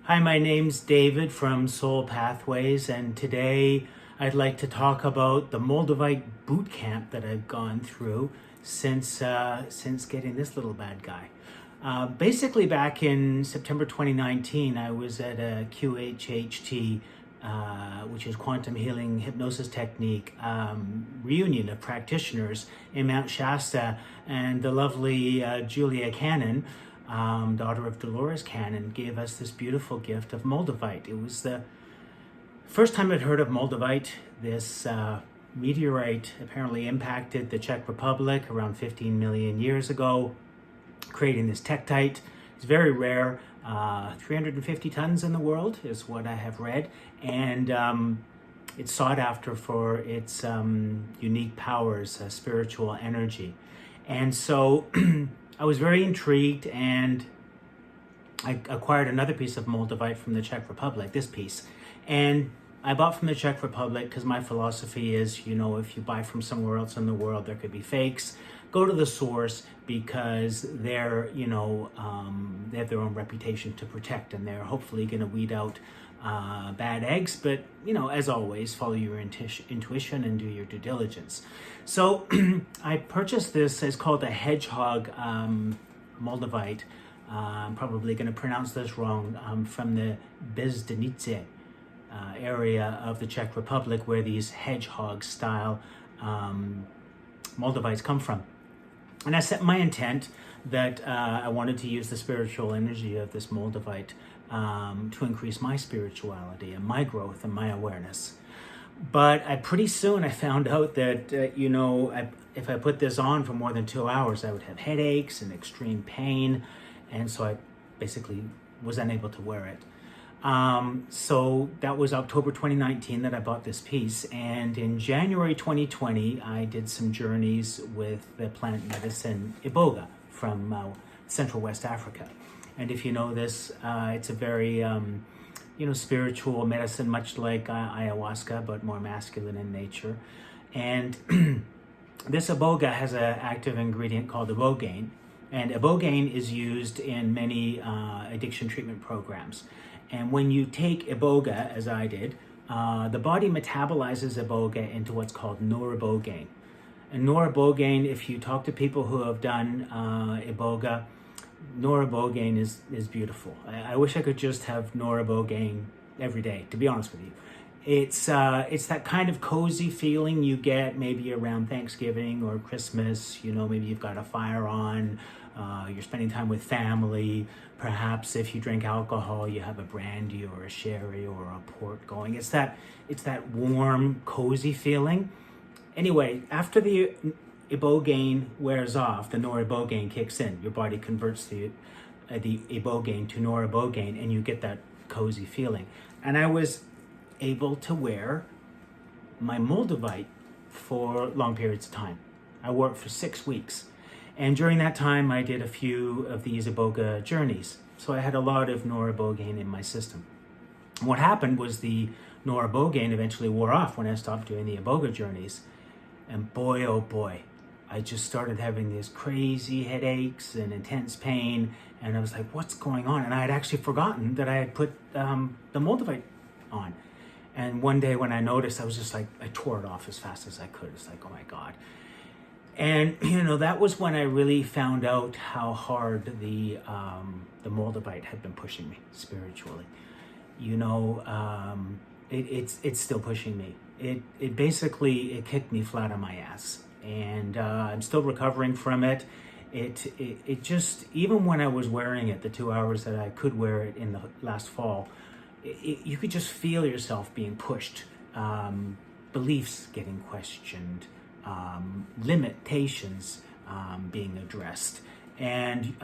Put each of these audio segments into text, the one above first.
Hi, my name's David from Soul Pathways, and today I'd like to talk about the Moldavite boot camp that I've gone through since getting this little bad guy. Basically, back in September 2019, I was at a QHHT, which is Quantum Healing Hypnosis Technique, reunion of practitioners in Mount Shasta, and the lovely Julia Cannon, daughter of Dolores Cannon, gave us this beautiful gift of Moldavite. It was the first time I'd heard of Moldavite. This meteorite apparently impacted the Czech Republic around 15 million years ago, creating this tektite. It's very rare, 350 tons in the world is what I have read, and it's sought after for its unique powers, spiritual energy. And so I was very intrigued, and I acquired another piece of Moldavite from the Czech Republic, this piece. And I bought from the Czech Republic because my philosophy is, if you buy from somewhere else in the world, there could be fakes. Go to the source, because they're, they have their own reputation to protect, and they're hopefully going to weed out bad eggs. But, as always, follow your intuition and do your due diligence. So I purchased this. It's called a hedgehog Moldavite. I'm probably going to pronounce this wrong, from the Bezdenice area of the Czech Republic, where these hedgehog style Moldavites come from. And I set my intent that I wanted to use the spiritual energy of this Moldavite to increase my spirituality and my growth and my awareness. But pretty soon I found out that, if I put this on for more than 2 hours, I would have headaches and extreme pain. And so I basically was unable to wear it. So that was October 2019 that I bought this piece. And in January 2020, I did some journeys with the plant medicine Iboga from Central West Africa. And if you know this, it's a very, spiritual medicine, much like ayahuasca, but more masculine in nature. And this Iboga has an active ingredient called ibogaine. And ibogaine is used in many addiction treatment programs. And when you take Iboga, as I did, the body metabolizes Iboga into what's called noribogaine. And noribogaine, if you talk to people who have done Iboga, noribogaine is beautiful. I wish I could just have noribogaine every day, to be honest with you. It's that kind of cozy feeling you get maybe around Thanksgiving or Christmas. Maybe you've got a fire on, you're spending time with family. Perhaps if you drink alcohol, you have a brandy or a sherry or a port going. It's that warm, cozy feeling. Anyway, after the ibogaine wears off, the noribogaine kicks in. Your body converts the ibogaine to noribogaine, and you get that cozy feeling. And I was able to wear my Moldavite for long periods of time. I wore it for 6 weeks. And during that time, I did a few of these Iboga journeys. So I had a lot of noribogaine in my system. What happened was the noribogaine eventually wore off when I stopped doing the Iboga journeys. And boy, oh boy, I just started having these crazy headaches and intense pain. And I was like, what's going on? And I had actually forgotten that I had put the Moldavite on. And one day when I noticed, I was just like, I tore it off as fast as I could. It's like, oh my God. And, that was when I really found out how hard the Moldavite had been pushing me spiritually. It's still pushing me. It basically kicked me flat on my ass. And I'm still recovering from it. It just, even when I was wearing it, the 2 hours that I could wear it in the last fall, you could just feel yourself being pushed, beliefs getting questioned, limitations being addressed, and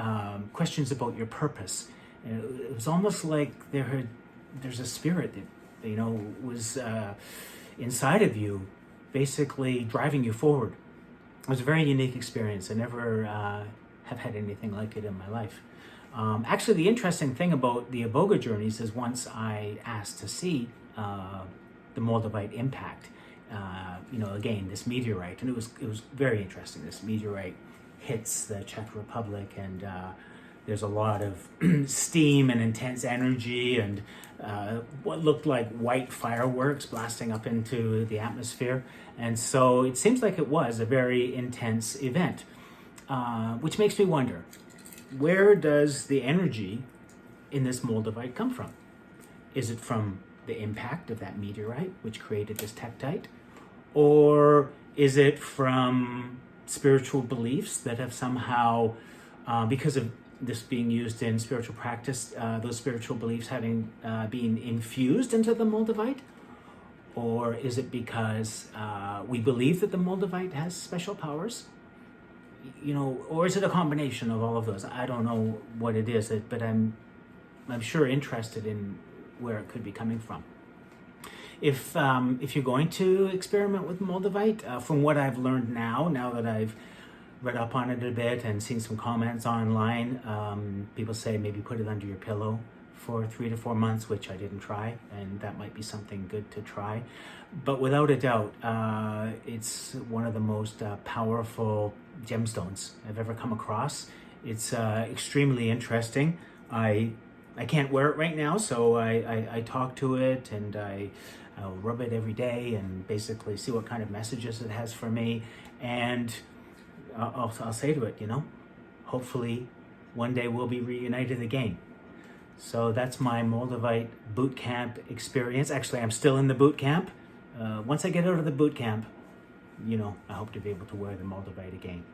questions about your purpose. It was almost like there's a spirit that was inside of you, basically driving you forward. It was a very unique experience. I never have had anything like it in my life. Actually, the interesting thing about the Iboga journeys is once I asked to see the Moldavite impact, again, this meteorite, and it was very interesting. This meteorite hits the Czech Republic, and There's a lot of steam and intense energy and what looked like white fireworks blasting up into the atmosphere. And so it seems like it was a very intense event, which makes me wonder, where does the energy in this Moldavite come from? Is it from the impact of that meteorite, which created this tektite? Or is it from spiritual beliefs that have somehow, because of this being used in spiritual practice, those spiritual beliefs having been infused into the Moldavite? Or is it because we believe that the Moldavite has special powers? Or is it a combination of all of those? I don't know what it is, but I'm sure interested in where it could be coming from. If you're going to experiment with Moldavite, from what I've learned now that I've read up on it a bit and seen some comments online, people say maybe put it under your pillow for 3 to 4 months, which I didn't try, and that might be something good to try. But without a doubt, it's one of the most powerful gemstones I've ever come across. It's extremely interesting. I can't wear it right now, so I talk to it and I'll rub it every day and basically see what kind of messages it has for me. And I'll say to it, hopefully one day we'll be reunited again. So that's my Moldavite boot camp experience. Actually, I'm still in the boot camp. Once I get out of the boot camp, I hope to be able to wear the Moldavite again.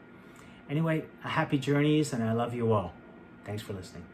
Anyway, happy journeys, and I love you all. Thanks for listening.